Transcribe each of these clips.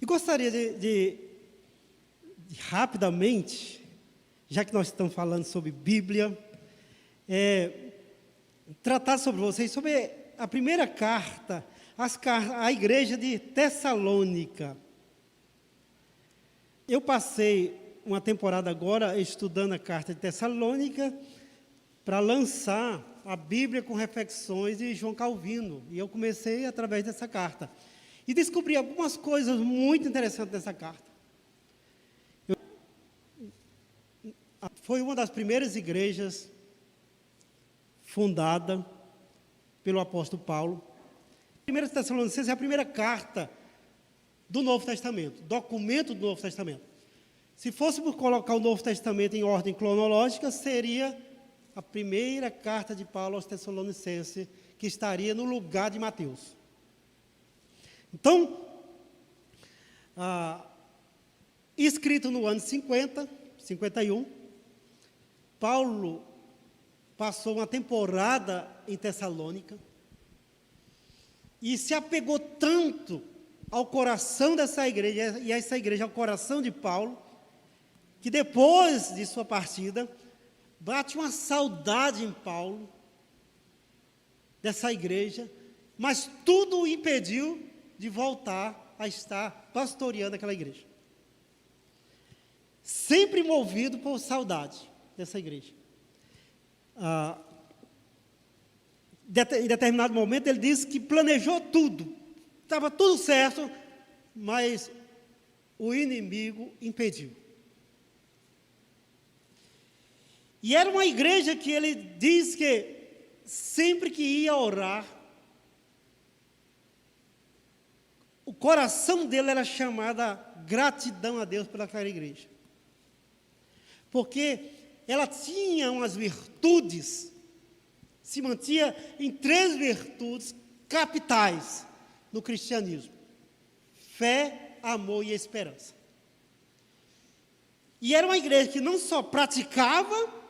E gostaria de rapidamente, já que nós estamos falando sobre Bíblia, tratar sobre vocês, sobre a primeira carta, à igreja de Tessalônica. Eu passei uma temporada agora estudando a carta de Tessalônica para lançar a Bíblia com reflexões de João Calvino. E eu comecei através dessa carta. E descobri algumas coisas muito interessantes nessa carta. Foi uma das primeiras igrejas fundada pelo apóstolo Paulo. A primeira Tessalonicenses é a primeira carta do Novo Testamento, documento do Novo Testamento. Se fôssemos colocar o Novo Testamento em ordem cronológica, seria a primeira carta de Paulo aos Tessalonicenses, que estaria no lugar de Mateus. Então, escrito no ano 51, Paulo passou uma temporada em Tessalônica e se apegou tanto ao coração dessa igreja, e essa igreja ao coração de Paulo, que depois de sua partida, bate uma saudade em Paulo, dessa igreja, mas tudo o impediu de voltar a estar pastoreando aquela igreja. Sempre movido por saudade dessa igreja. Em determinado momento ele disse que planejou tudo, estava tudo certo, mas o inimigo impediu. E era uma igreja que ele diz que sempre que ia orar, o coração dele era chamado a gratidão a Deus pelaquela igreja. Porque ela tinha umas virtudes, se mantinha em 3 virtudes capitais no cristianismo: fé, amor e esperança. E era uma igreja que não só praticava,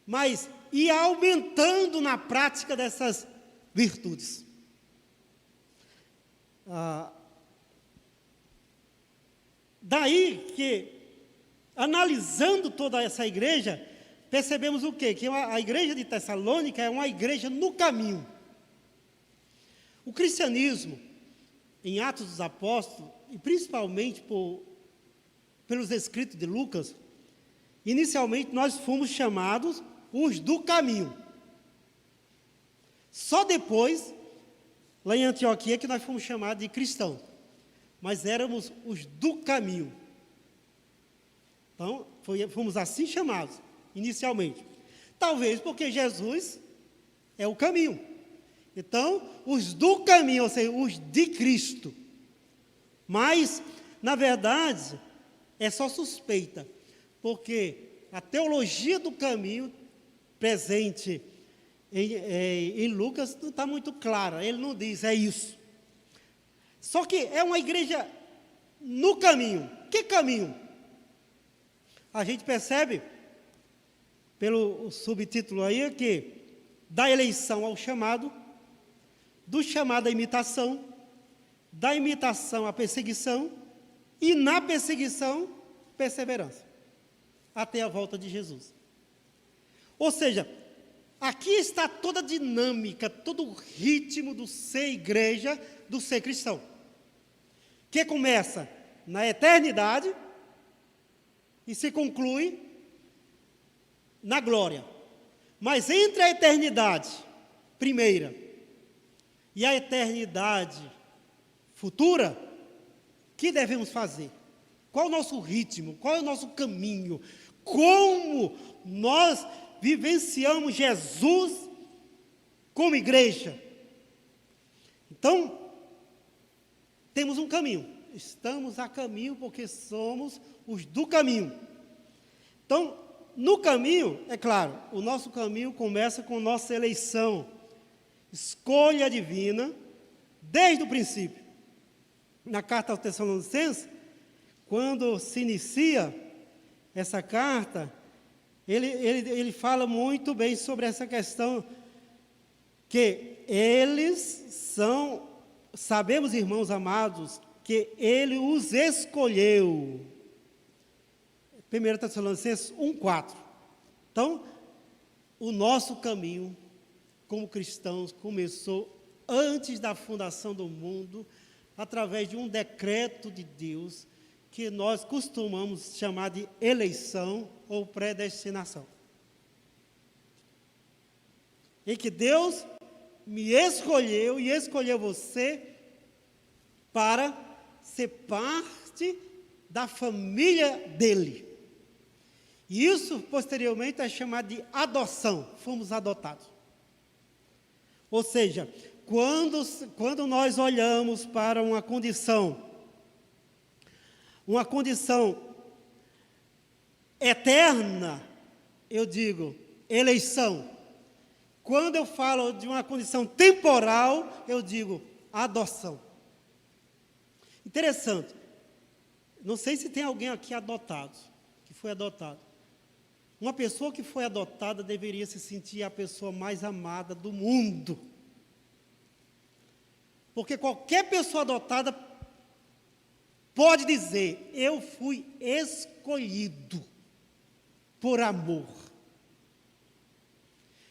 mas ia aumentando na prática dessas virtudes. Daí que, analisando toda essa igreja, percebemos o quê? Que a igreja de Tessalônica é uma igreja no caminho. O cristianismo, em Atos dos Apóstolos, e principalmente pelos escritos de Lucas, inicialmente nós fomos chamados os do caminho. Só depois, lá em Antioquia, que nós fomos chamados de cristãos. Mas éramos os do caminho. Então, fomos assim chamados, inicialmente. Talvez porque Jesus é o caminho. Então, os do caminho, ou seja, os de Cristo. Mas, na verdade, é só suspeita. Porque a teologia do caminho presente em Lucas não está muito clara. Ele não diz, é isso. Só que é uma igreja no caminho. Que caminho? A gente percebe, pelo subtítulo aí, que da eleição ao chamado, do chamado à imitação, da imitação à perseguição, e na perseguição, perseverança, até a volta de Jesus. Ou seja, aqui está toda a dinâmica, todo o ritmo do ser igreja, do ser cristão, que começa na eternidade e se conclui na glória. Mas entre a eternidade primeira e a eternidade futura, o que devemos fazer? Qual é o nosso ritmo? Qual é o nosso caminho? Como nós vivenciamos Jesus como igreja? Então, temos um caminho. Estamos a caminho porque somos os do caminho. Então, no caminho, é claro, o nosso caminho começa com nossa eleição, escolha divina, desde o princípio. Na carta aos Tessalonicenses, quando se inicia essa carta, ele fala muito bem sobre essa questão, que eles são, sabemos, irmãos amados, que Ele os escolheu. 1 Tessalonicenses 1,4. Então, o nosso caminho como cristãos começou antes da fundação do mundo, através de um decreto de Deus, que nós costumamos chamar de eleição ou predestinação. Em que Deus me escolheu e escolheu você para ser parte da família dele. E isso, posteriormente, é chamado de adoção. Fomos adotados. Ou seja, quando nós olhamos para uma condição eterna, eu digo eleição. Quando eu falo de uma condição temporal, eu digo adoção. Interessante. Não sei se tem alguém aqui adotado, que foi adotado. Uma pessoa que foi adotada deveria se sentir a pessoa mais amada do mundo. Porque qualquer pessoa adotada pode dizer: eu fui escolhido por amor.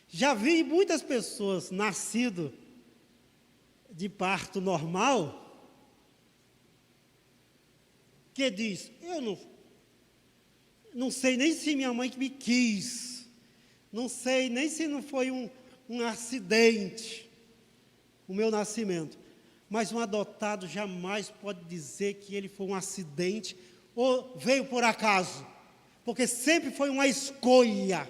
Já vi muitas pessoas nascidas de parto normal que diz: eu não sei nem se minha mãe que me quis, não sei nem se não foi um acidente o meu nascimento. Mas um adotado jamais pode dizer que ele foi um acidente ou veio por acaso, porque sempre foi uma escolha,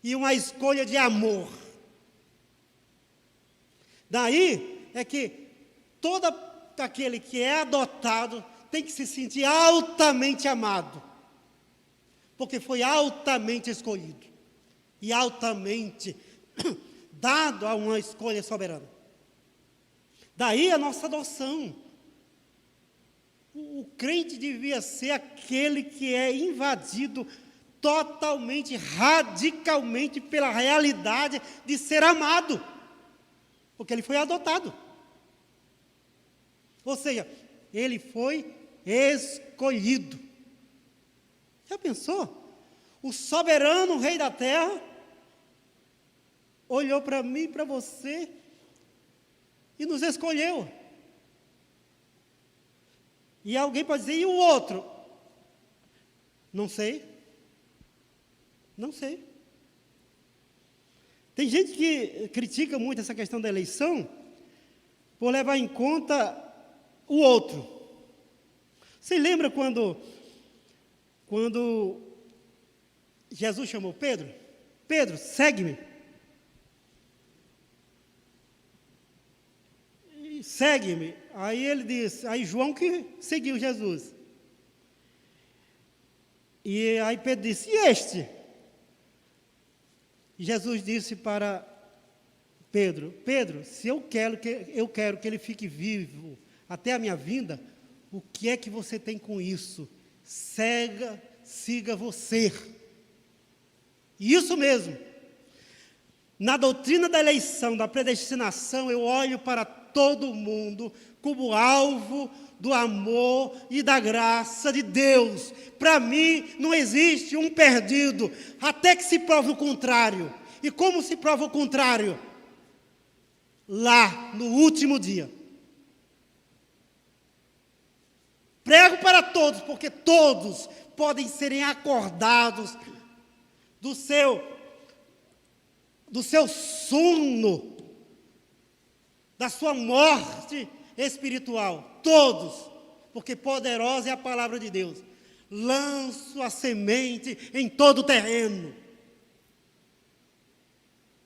e uma escolha de amor. Daí é que todo aquele que é adotado tem que se sentir altamente amado, porque foi altamente escolhido e altamente dado a uma escolha soberana. Daí a nossa adoção. O crente devia ser aquele que é invadido totalmente, radicalmente pela realidade de ser amado, porque ele foi adotado. Ou seja, ele foi escolhido. Já pensou? O soberano rei da terra olhou para mim e para você e nos escolheu. E alguém pode dizer: e o outro? Não sei. Não sei. Tem gente que critica muito essa questão da eleição por levar em conta o outro. Você lembra quando Jesus chamou Pedro? Pedro, segue-me. Segue-me. Aí ele disse, aí João que seguiu Jesus. E aí Pedro disse: e este? E Jesus disse para Pedro: Pedro, se eu quero que ele fique vivo até a minha vinda, o que é que você tem com isso? Siga você. Isso mesmo. Na doutrina da eleição, da predestinação, eu olho para todo mundo como alvo do amor e da graça de Deus. Para mim, não existe um perdido, até que se prove o contrário. E como se prova o contrário? Lá, no último dia. Prego para todos, porque todos podem serem acordados do seu sono, da sua morte espiritual. Todos, porque poderosa é a palavra de Deus. Lanço a semente em todo o terreno.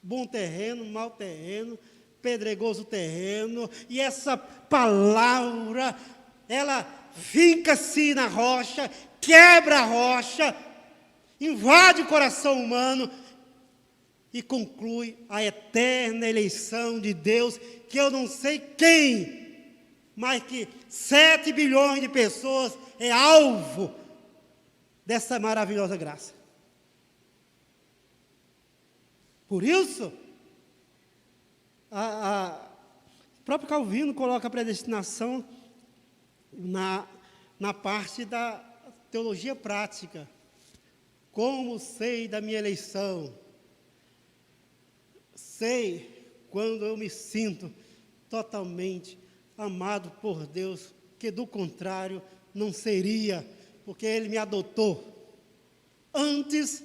Bom terreno, mau terreno, pedregoso terreno. E essa palavra, ela finca-se na rocha, quebra a rocha, invade o coração humano e conclui a eterna eleição de Deus, que eu não sei quem, mas que 7 bilhões de pessoas é alvo dessa maravilhosa graça. Por isso, o próprio Calvino coloca a predestinação na parte da teologia prática. Como sei da minha eleição? Sei quando eu me sinto totalmente amado por Deus, que do contrário não seria, porque Ele me adotou antes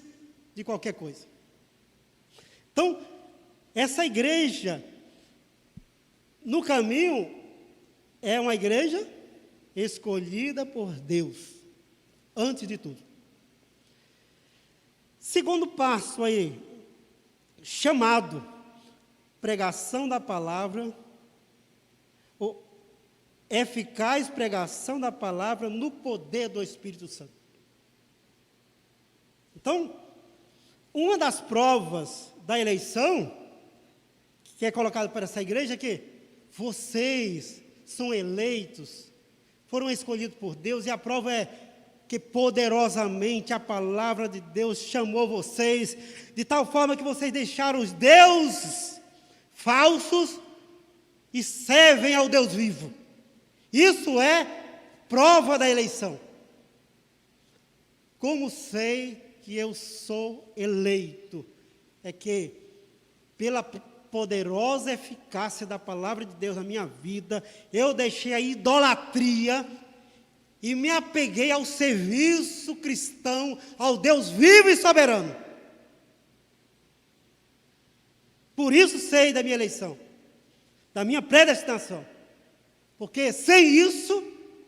de qualquer coisa. Então, essa igreja no caminho é uma igreja escolhida por Deus, antes de tudo. Segundo passo aí, chamado, pregação da palavra, ou eficaz pregação da palavra no poder do Espírito Santo. Então, uma das provas da eleição, que é colocada para essa igreja, é que vocês são eleitos, foram escolhidos por Deus, e a prova é que poderosamente a palavra de Deus chamou vocês, de tal forma que vocês deixaram os deuses falsos e servem ao Deus vivo. Isso é prova da eleição. Como sei que eu sou eleito? É que, pela poderosa eficácia da palavra de Deus na minha vida, eu deixei a idolatria e me apeguei ao serviço cristão, ao Deus vivo e soberano. Por isso sei da minha eleição, da minha predestinação. Porque sem isso,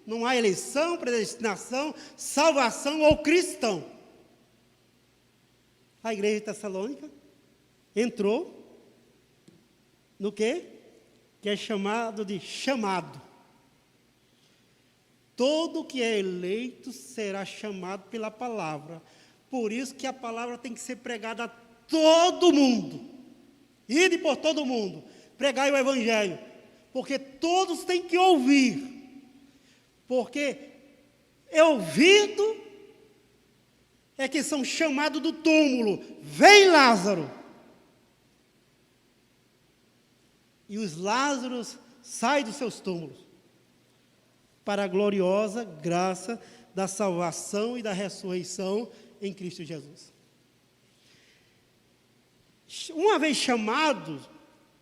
não há eleição, predestinação, salvação ou cristão. A igreja de Tessalônica entrou no quê? Que é chamado de chamado. Todo que é eleito será chamado pela palavra. Por isso que a palavra tem que ser pregada a todo mundo. Ide por todo mundo, pregai o evangelho. Porque todos têm que ouvir. Porque é ouvido é que são chamados do túmulo. Vem Lázaro. E os Lázaros saem dos seus túmulos para a gloriosa graça da salvação e da ressurreição em Cristo Jesus. Uma vez chamados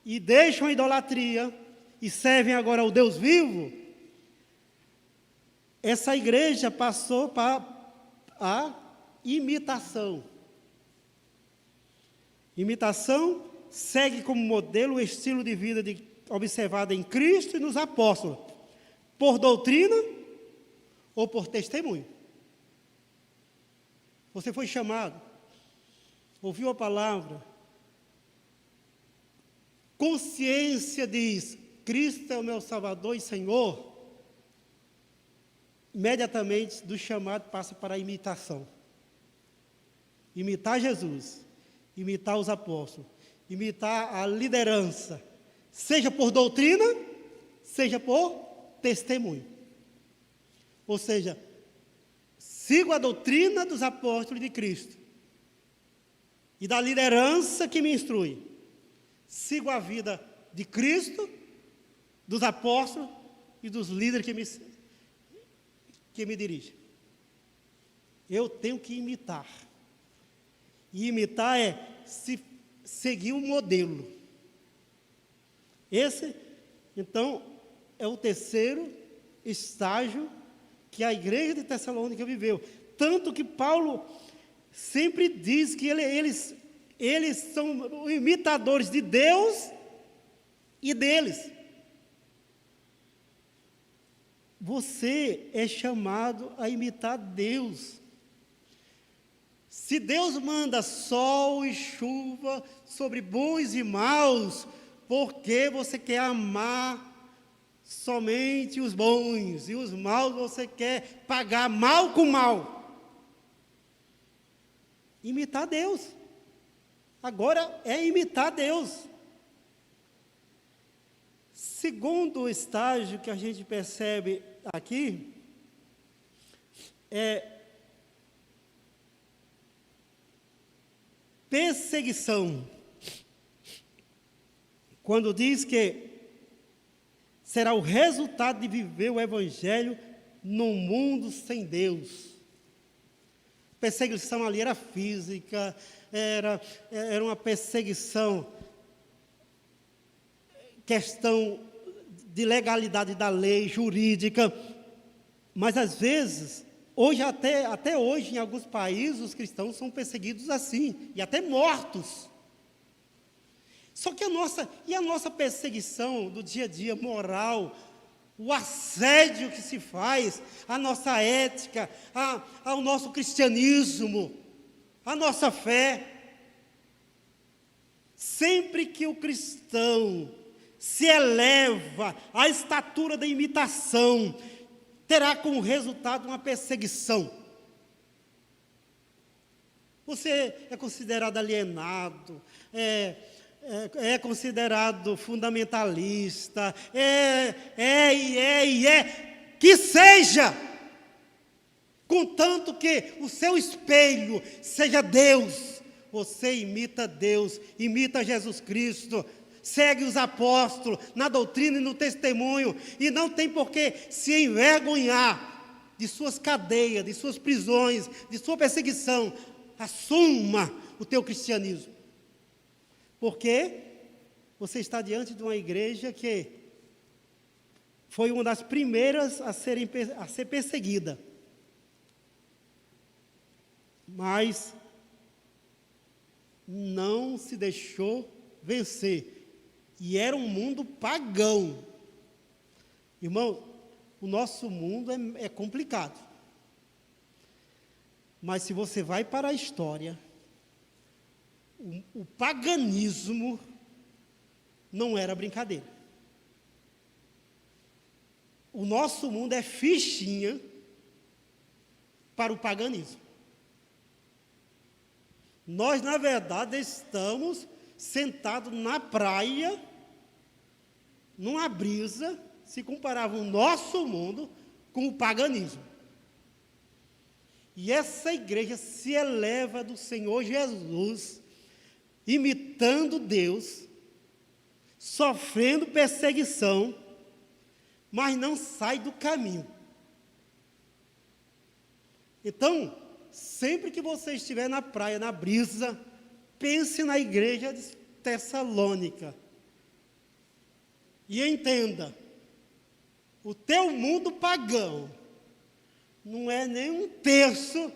e deixam a idolatria e servem agora ao Deus vivo, essa igreja passou para a imitação. Imitação segue como modelo o estilo de vida observado em Cristo e nos apóstolos, por doutrina ou por testemunho. Você foi chamado, ouviu a palavra, consciência diz, Cristo é o meu Salvador e Senhor, imediatamente do chamado passa para a imitação. Imitar Jesus, imitar os apóstolos, imitar a liderança, seja por doutrina, seja por testemunho. Ou seja, sigo a doutrina dos apóstolos de Cristo e da liderança que me instrui. Sigo a vida de Cristo, dos apóstolos e dos líderes que me dirigem. Eu tenho que imitar. E imitar é seguir um modelo. Esse, então, é o terceiro estágio que a igreja de Tessalônica viveu. Tanto que Paulo sempre diz que eles são imitadores de Deus e deles. Você é chamado a imitar Deus. Se Deus manda sol e chuva sobre bons e maus, por que você quer amar somente os bons e os maus você quer pagar mal com mal? Imitar Deus. Agora é imitar Deus. Segundo estágio que a gente percebe aqui, é perseguição. Quando diz que será o resultado de viver o Evangelho num mundo sem Deus. Perseguição ali era física, era uma perseguição, questão de legalidade da lei, jurídica, mas às vezes, até hoje, em alguns países, os cristãos são perseguidos assim, e até mortos. Só que a nossa perseguição do dia a dia moral, o assédio que se faz à nossa ética, ao nosso cristianismo, à nossa fé. Sempre que o cristão se eleva à estatura da imitação, terá como resultado uma perseguição. Você é considerado alienado, é considerado fundamentalista, que seja, contanto que o seu espelho seja Deus. Você imita Deus, imita Jesus Cristo, segue os apóstolos na doutrina e no testemunho, e não tem por que se envergonhar de suas cadeias, de suas prisões, de sua perseguição. Assuma o teu cristianismo. Porque você está diante de uma igreja que foi uma das primeiras a ser perseguida. Mas não se deixou vencer. E era um mundo pagão. Irmão, o nosso mundo é complicado. Mas se você vai para a história, o paganismo não era brincadeira. O nosso mundo é fichinha para o paganismo. Nós, na verdade, estamos sentados na praia, numa brisa, se comparava o nosso mundo com o paganismo. E essa igreja se eleva do Senhor Jesus, imitando Deus, sofrendo perseguição, mas não sai do caminho. Então, sempre que você estiver na praia, na brisa, pense na igreja de Tessalônica. E entenda, o teu mundo pagão não é nem um terço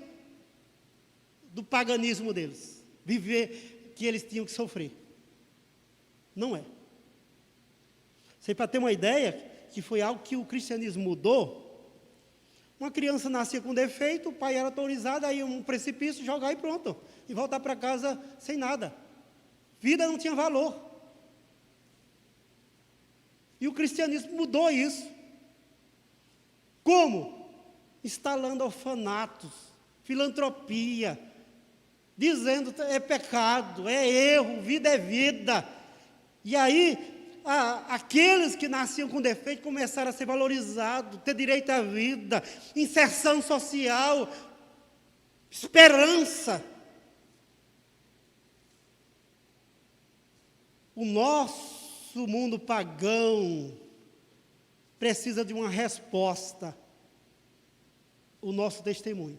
do paganismo deles. Viver que eles tinham que sofrer. Não é. Sei, para ter uma ideia, que foi algo que o cristianismo mudou. Uma criança nascia com defeito, o pai era autorizado a ir a um precipício, jogar e pronto. E voltar para casa sem nada. Vida não tinha valor. E o cristianismo mudou isso. Como? Instalando orfanatos, filantropia, dizendo é pecado, é erro, vida é vida. E aí, aqueles que nasciam com defeito começaram a ser valorizados, ter direito à vida, inserção social, esperança. O nosso mundo pagão precisa de uma resposta. O nosso testemunho.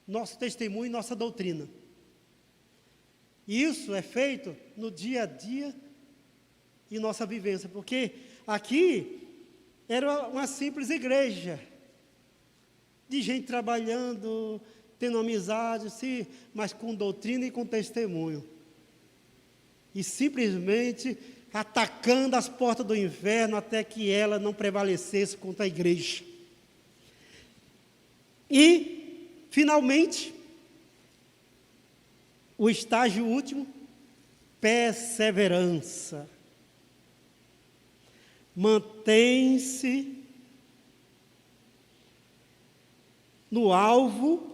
Nosso testemunho e nossa doutrina. Isso é feito no dia a dia e nossa vivência, porque aqui era uma simples igreja, de gente trabalhando, tendo amizade, sim, mas com doutrina e com testemunho. E simplesmente atacando as portas do inferno até que ela não prevalecesse contra a igreja. E, finalmente, o estágio último, perseverança. Mantém-se no alvo,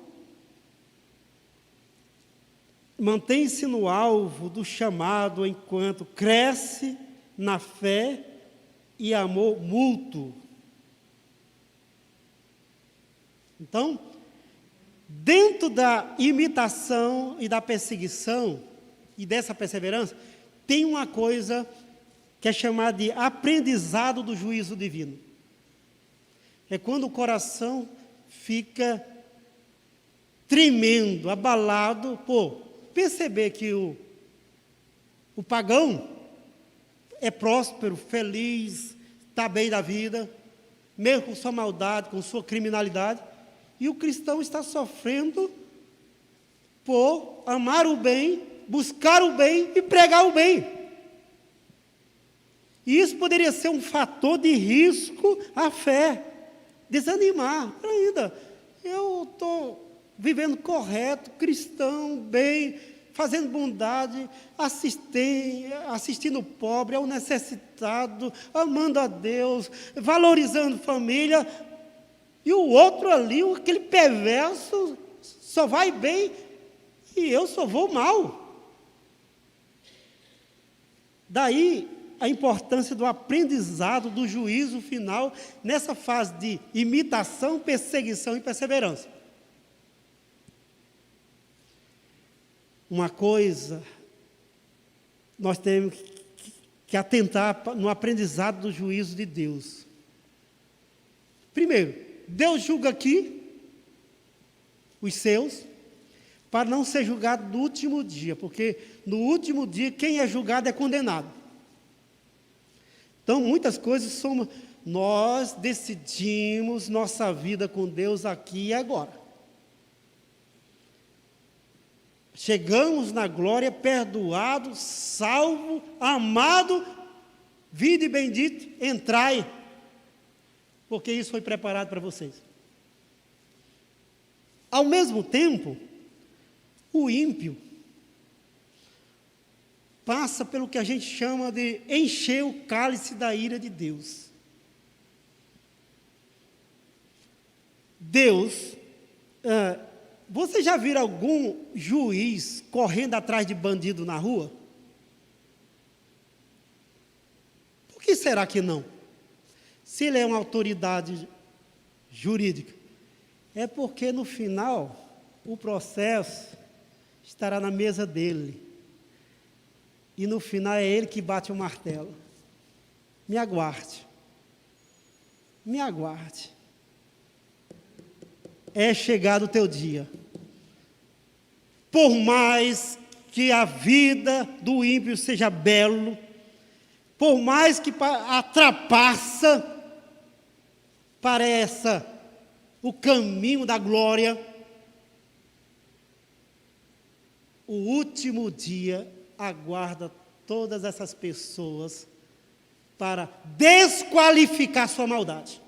do chamado enquanto cresce na fé e amor mútuo. Então, dentro da imitação e da perseguição e dessa perseverança, tem uma coisa que é chamado de aprendizado do juízo divino. É quando o coração fica tremendo, abalado, por perceber que o pagão é próspero, feliz, está bem da vida, mesmo com sua maldade, com sua criminalidade, e o cristão está sofrendo por amar o bem, buscar o bem e pregar o bem. E isso poderia ser um fator de risco à fé, desanimar. Ainda, eu estou vivendo correto, cristão, bem, fazendo bondade, assistindo o pobre, ao necessitado, amando a Deus, valorizando família, e o outro ali, aquele perverso, só vai bem e eu só vou mal. Daí a importância do aprendizado, do juízo final, nessa fase de imitação, perseguição e perseverança. Uma coisa, nós temos que atentar no aprendizado do juízo de Deus. Primeiro, Deus julga aqui os seus, para não ser julgado no último dia, porque no último dia quem é julgado é condenado. Então, muitas coisas nós decidimos nossa vida com Deus aqui e agora. Chegamos na glória, perdoado, salvo, amado, vida e bendito, entrai, porque isso foi preparado para vocês. Ao mesmo tempo, o ímpio passa pelo que a gente chama de encher o cálice da ira de Deus. Deus, você já viu algum juiz correndo atrás de bandido na rua? Por que será que não? Se ele é uma autoridade jurídica, é porque no final o processo estará na mesa dele. E no final é ele que bate o martelo. Me aguarde. Me aguarde. É chegado o teu dia. Por mais que a vida do ímpio seja belo, por mais que a trapaça pareça o caminho da glória, o último dia aguarda todas essas pessoas para desqualificar sua maldade.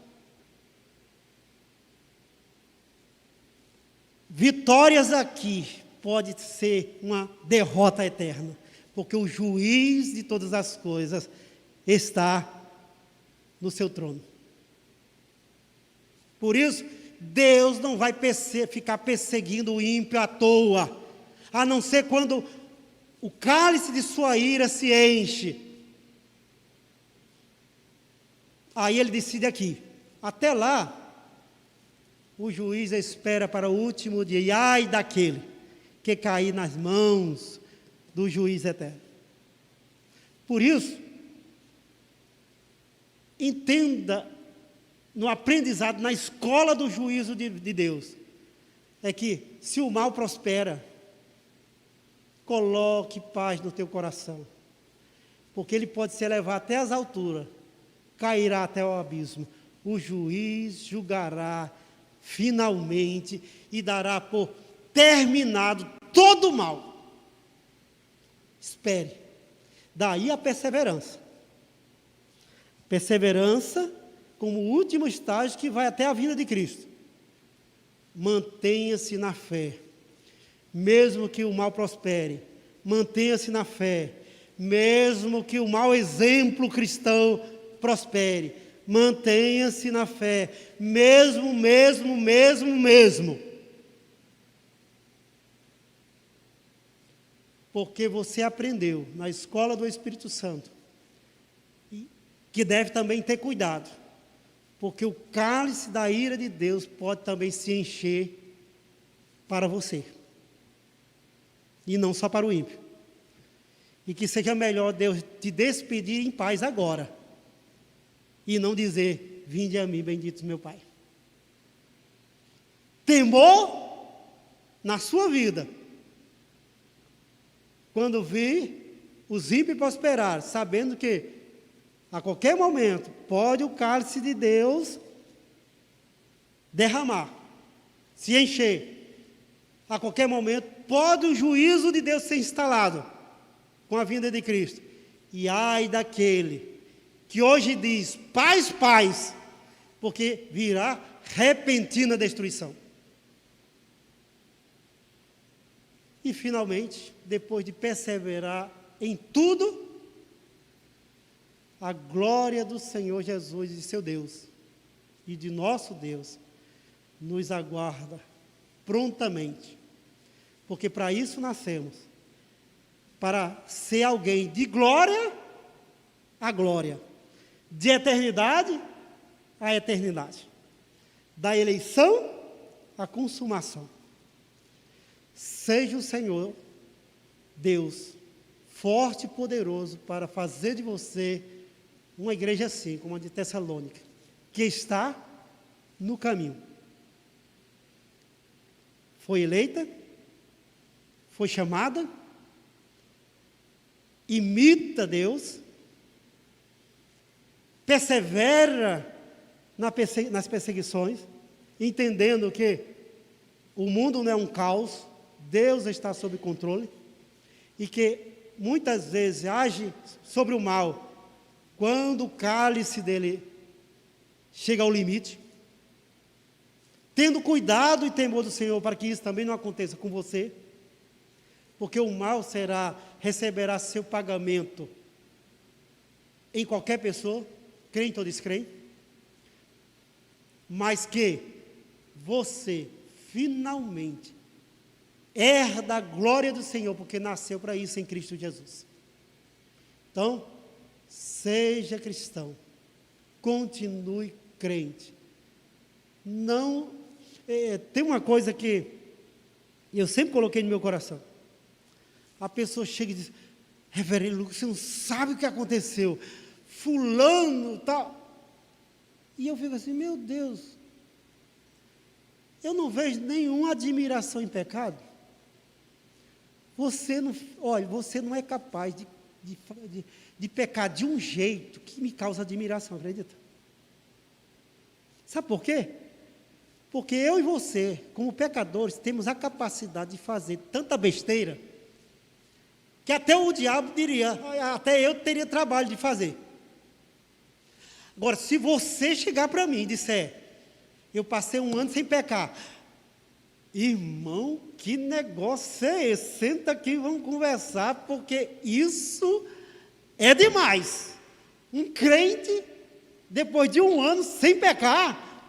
Vitórias aqui pode ser uma derrota eterna, porque o juiz de todas as coisas está no seu trono. Por isso, Deus não vai ficar perseguindo o ímpio à toa, a não ser quando o cálice de sua ira se enche. Aí ele decide aqui. Até lá, o juiz espera para o último dia. E ai daquele que cair nas mãos do juiz eterno. Por isso, entenda no aprendizado, na escola do juízo de Deus, é que se o mal prospera, coloque paz no teu coração, porque ele pode se elevar até as alturas, cairá até o abismo. O juiz julgará finalmente e dará por terminado todo o mal. Espere. Daí a perseverança. Perseverança como o último estágio que vai até a vinda de Cristo. Mantenha-se na fé. Mesmo que o mal prospere, mantenha-se na fé. Mesmo que o mau exemplo cristão prospere, mantenha-se na fé. Mesmo. Porque você aprendeu na escola do Espírito Santo que deve também ter cuidado, porque o cálice da ira de Deus pode também se encher para você. E não só para o ímpio. E que seja melhor Deus te despedir em paz agora. E não dizer, vinde a mim, bendito meu Pai. Temor na sua vida. Quando vir os ímpios prosperar, sabendo que a qualquer momento pode o cálice de Deus derramar, se encher. A qualquer momento pode o juízo de Deus ser instalado com a vinda de Cristo. E ai daquele que hoje diz, paz, paz, porque virá repentina destruição. E finalmente, depois de perseverar em tudo, a glória do Senhor Jesus e de seu Deus e de nosso Deus nos aguarda prontamente. Porque para isso nascemos, para ser alguém de glória a glória, de eternidade a eternidade, da eleição à consumação. Seja o Senhor, Deus, forte e poderoso para fazer de você uma igreja assim, como a de Tessalônica, que está no caminho. Foi eleita, foi chamada, imita Deus, persevera nas perseguições, entendendo que o mundo não é um caos, Deus está sob controle, e que muitas vezes age sobre o mal, quando o cálice dele chega ao limite, tendo cuidado e temor do Senhor para que isso também não aconteça com você, porque o mal receberá seu pagamento em qualquer pessoa, crente ou descrente, mas que você finalmente herda a glória do Senhor, porque nasceu para isso em Cristo Jesus. Então, seja cristão, continue crente. Não, tem uma coisa que eu sempre coloquei no meu coração. A pessoa chega e diz, reverendo Lucas, você não sabe o que aconteceu, fulano, tal. E eu fico assim, meu Deus, eu não vejo nenhuma admiração em pecado. Você não é capaz de pecar de um jeito que me causa admiração, acredita? Sabe por quê? Porque eu e você, como pecadores, temos a capacidade de fazer tanta besteira, que até o diabo diria, até eu teria trabalho de fazer. Agora, se você chegar para mim e disser, eu passei 1 ano sem pecar, irmão, que negócio é esse? Senta aqui e vamos conversar, porque isso é demais. Um crente, depois de 1 ano sem pecar,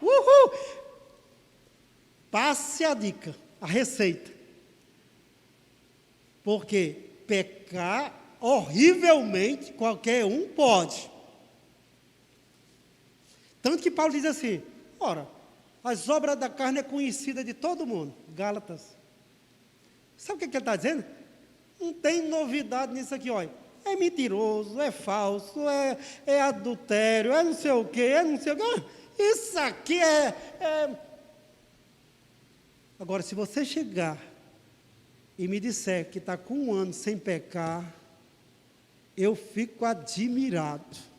passe a dica, a receita. Porque pecar horrivelmente qualquer um pode. Tanto que Paulo diz assim, ora, as obras da carne é conhecida de todo mundo. Gálatas. Sabe o que ele está dizendo? Não tem novidade nisso aqui, olha. É mentiroso, é falso, é adultério, é não sei o quê, é não sei o quê. Isso aqui é... Agora, se você chegar e me disser que está com 1 ano sem pecar, eu fico admirado.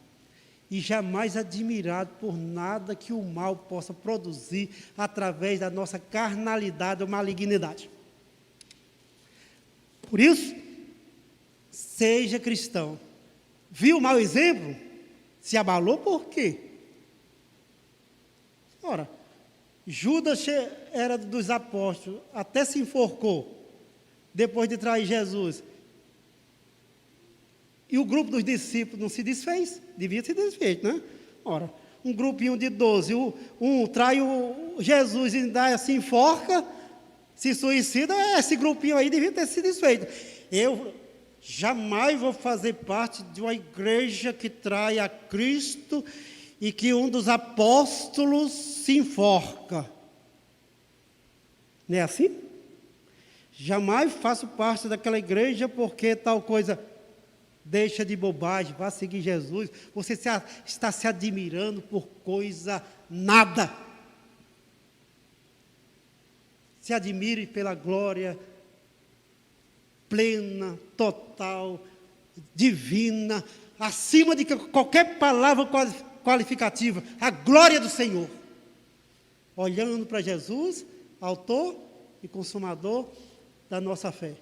E jamais admirado por nada que o mal possa produzir através da nossa carnalidade ou malignidade. Por isso, seja cristão. Viu o mau exemplo? Se abalou por quê? Ora, Judas era dos apóstolos, até se enforcou, depois de trair Jesus. E o grupo dos discípulos não se desfez, devia se desfeito, né? Ora, um grupinho de 12, um trai o Jesus e ainda se enforca, se suicida, esse grupinho aí devia ter se desfeito. Eu jamais vou fazer parte de uma igreja que trai a Cristo e que um dos apóstolos se enforca. Não é assim? Jamais faço parte daquela igreja porque tal coisa... Deixa de bobagem, vá seguir Jesus. Você está se admirando por coisa nada. Se admire pela glória plena, total, divina, acima de qualquer palavra qualificativa, a glória do Senhor. Olhando para Jesus, autor e consumador da nossa fé.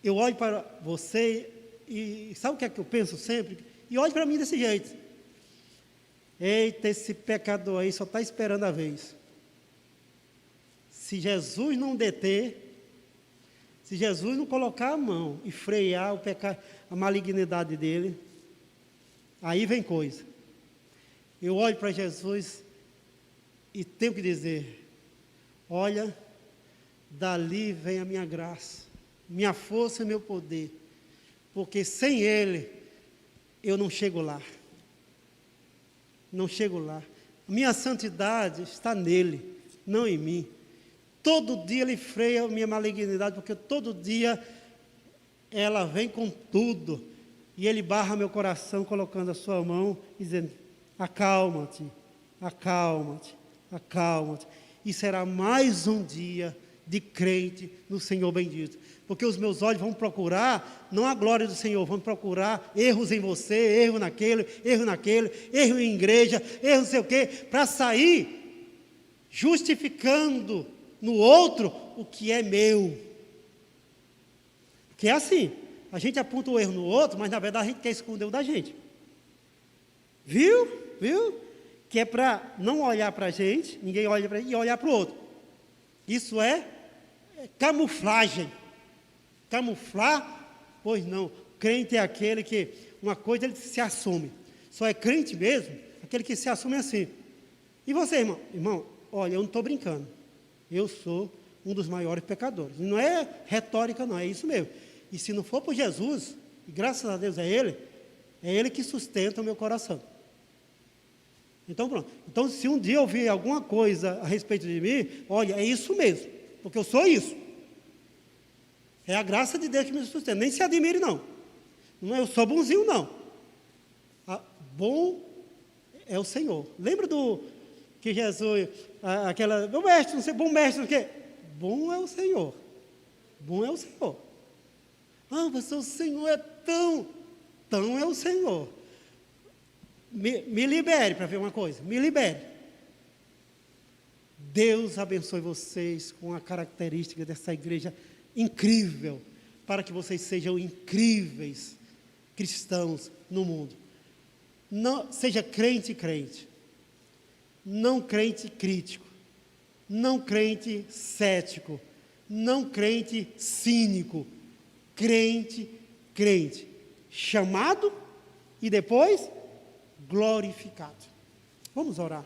Eu olho para você e sabe o que é que eu penso sempre? E olho para mim desse jeito. Eita, esse pecador aí só está esperando a vez. Se Jesus não deter, se Jesus não colocar a mão e frear o pecado, a malignidade dele, aí vem coisa. Eu olho para Jesus e tenho que dizer, olha, dali vem a minha graça, minha força e meu poder, porque sem Ele eu não chego lá. Não chego lá. A minha santidade está nele, não em mim. Todo dia Ele freia a minha malignidade, porque todo dia ela vem com tudo. E Ele barra meu coração, colocando a sua mão e dizendo, acalma-te, acalma-te, acalma-te. E será mais um dia de crente no Senhor bendito. Porque os meus olhos vão procurar, não a glória do Senhor, vão procurar erros em você, erro naquele, erro em igreja, erro não sei o quê, para sair justificando no outro o que é meu. Porque é assim, a gente aponta o erro no outro, mas na verdade a gente quer esconder o da gente. Viu? Que é para não olhar para a gente, ninguém olha para a gente, e olhar para o outro. Isso é camuflagem. Camuflar, pois não. Crente é aquele que, uma coisa ele se assume. Só é crente mesmo, aquele que se assume assim. E você, irmão? Irmão, olha, eu não estou brincando. Eu sou um dos maiores pecadores. Não é retórica, não, é isso mesmo. E se não for por Jesus, e graças a Deus é Ele que sustenta o meu coração. Então, pronto. Então, se um dia eu ouvir alguma coisa a respeito de mim, olha, é isso mesmo, porque eu sou isso. É a graça de Deus que me sustenta. Nem se admire, não. Não é eu sou bonzinho, não. Bom é o Senhor. Lembra do que Jesus, bom mestre, não sei, bom mestre, não sei o quê. Bom é o Senhor. Bom é o Senhor. Mas o Senhor é tão é o Senhor. Me libere para ver uma coisa, me libere. Deus abençoe vocês com a característica dessa igreja incrível, para que vocês sejam incríveis cristãos no mundo. Não, seja crente, não crente crítico, não crente cético, não crente cínico, crente, chamado e depois glorificado. Vamos orar.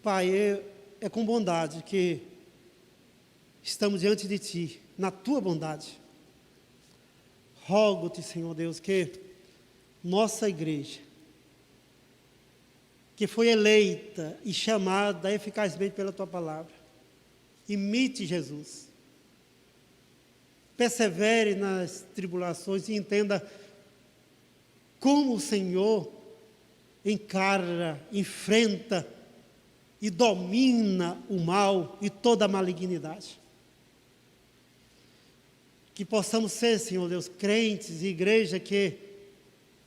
Pai, é com bondade que estamos diante de Ti, na Tua bondade. Rogo-te, Senhor Deus, que nossa igreja, que foi eleita e chamada eficazmente pela Tua palavra, imite Jesus. Persevere nas tribulações e entenda como o Senhor encara, enfrenta e domina o mal e toda a malignidade. Que possamos ser, Senhor Deus, crentes e igreja, que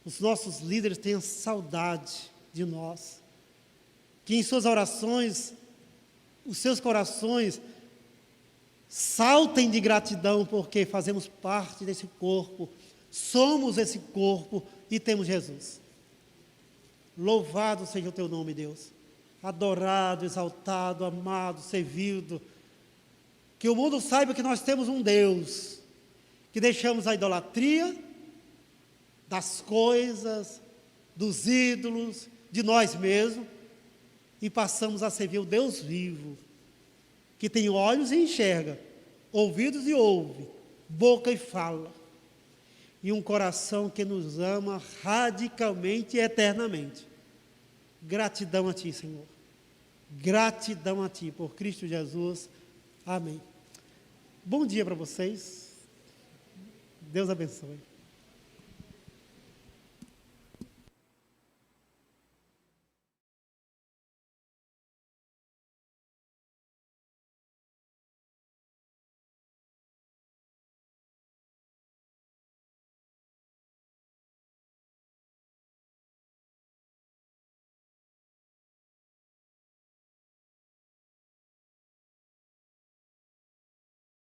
os nossos líderes tenham saudade de nós. Que em suas orações, os seus corações saltem de gratidão, porque fazemos parte desse corpo, somos esse corpo e temos Jesus. Louvado seja o Teu nome, Deus. Adorado, exaltado, amado, servido. Que o mundo saiba que nós temos um Deus, que deixamos a idolatria das coisas, dos ídolos, de nós mesmos, e passamos a servir o Deus vivo, que tem olhos e enxerga, ouvidos e ouve, boca e fala, e um coração que nos ama radicalmente e eternamente. Gratidão a Ti, Senhor. Gratidão a Ti, por Cristo Jesus. Amém. Bom dia para vocês. Deus abençoe.